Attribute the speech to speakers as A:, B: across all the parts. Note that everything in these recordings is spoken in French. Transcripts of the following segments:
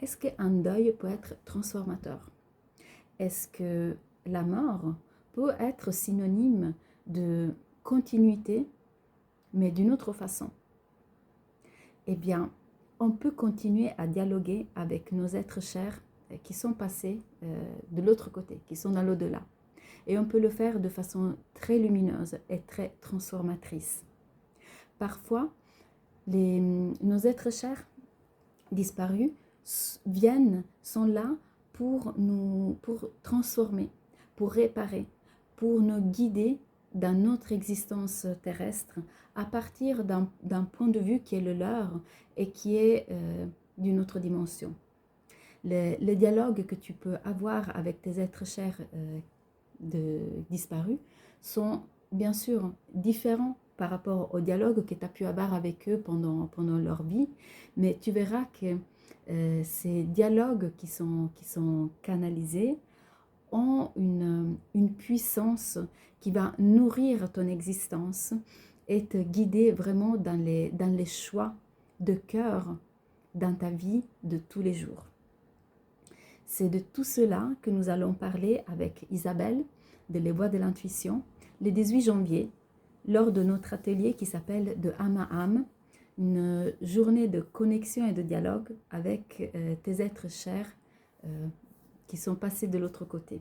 A: est-ce qu'un deuil peut être transformateur? Est-ce que la mort peut être synonyme de continuité, mais d'une autre façon? Eh bien, on peut continuer à dialoguer avec nos êtres chers qui sont passés de l'autre côté, qui sont dans l'au-delà. Et on peut le faire de façon très lumineuse et très transformatrice. Parfois, nos êtres chers disparus sont là pour transformer, pour réparer, pour nous guider dans notre existence terrestre à partir d'un point de vue qui est le leur et qui est d'une autre dimension. Les dialogues que tu peux avoir avec tes êtres chers disparus sont bien sûr différents par rapport au dialogue que tu as pu avoir avec eux pendant leur vie, mais tu verras que ces dialogues qui sont canalisés ont une puissance qui va nourrir ton existence et te guider vraiment dans les choix de cœur dans ta vie de tous les jours. C'est de tout cela que nous allons parler avec Isabelle de Les Voix de l'Intuition le 18 janvier lors de notre atelier qui s'appelle De âme à âme, une journée de connexion et de dialogue avec tes êtres chers qui sont passés de l'autre côté.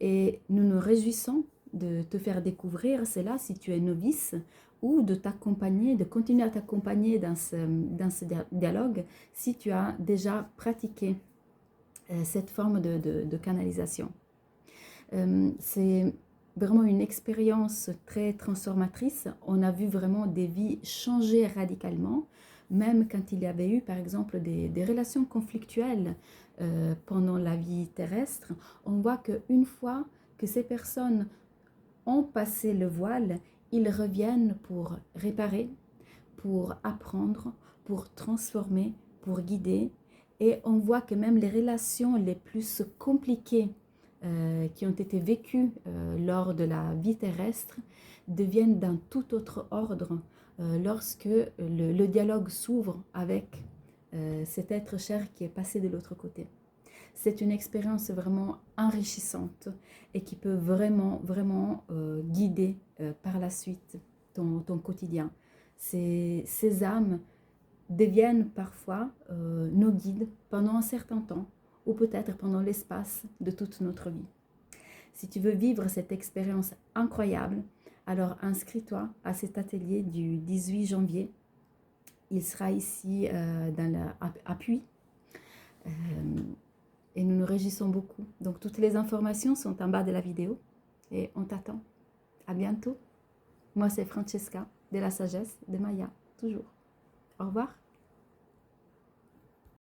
A: Et nous nous réjouissons de te faire découvrir cela si tu es novice ou de t'accompagner, de continuer à t'accompagner dans ce dialogue si tu as déjà pratiqué cette forme de canalisation. C'est vraiment une expérience très transformatrice. On a vu vraiment des vies changer radicalement, même quand il y avait eu par exemple des relations conflictuelles pendant la vie terrestre. On voit qu'une fois que ces personnes ont passé le voile, ils reviennent pour réparer, pour apprendre, pour transformer, pour guider. Et on voit que même les relations les plus compliquées qui ont été vécues lors de la vie terrestre deviennent d'un tout autre ordre lorsque le dialogue s'ouvre avec cet être cher qui est passé de l'autre côté. C'est une expérience vraiment enrichissante et qui peut vraiment guider par la suite ton quotidien. Ces âmes deviennent parfois nos guides pendant un certain temps ou peut-être pendant l'espace de toute notre vie. Si tu veux vivre cette expérience incroyable, alors inscris-toi à cet atelier du 18 janvier. Il sera ici à Puy. Et nous nous réjouissons beaucoup. Donc toutes les informations sont en bas de la vidéo et on t'attend. À bientôt. Moi c'est Francesca de la sagesse de Maya, toujours. Au revoir.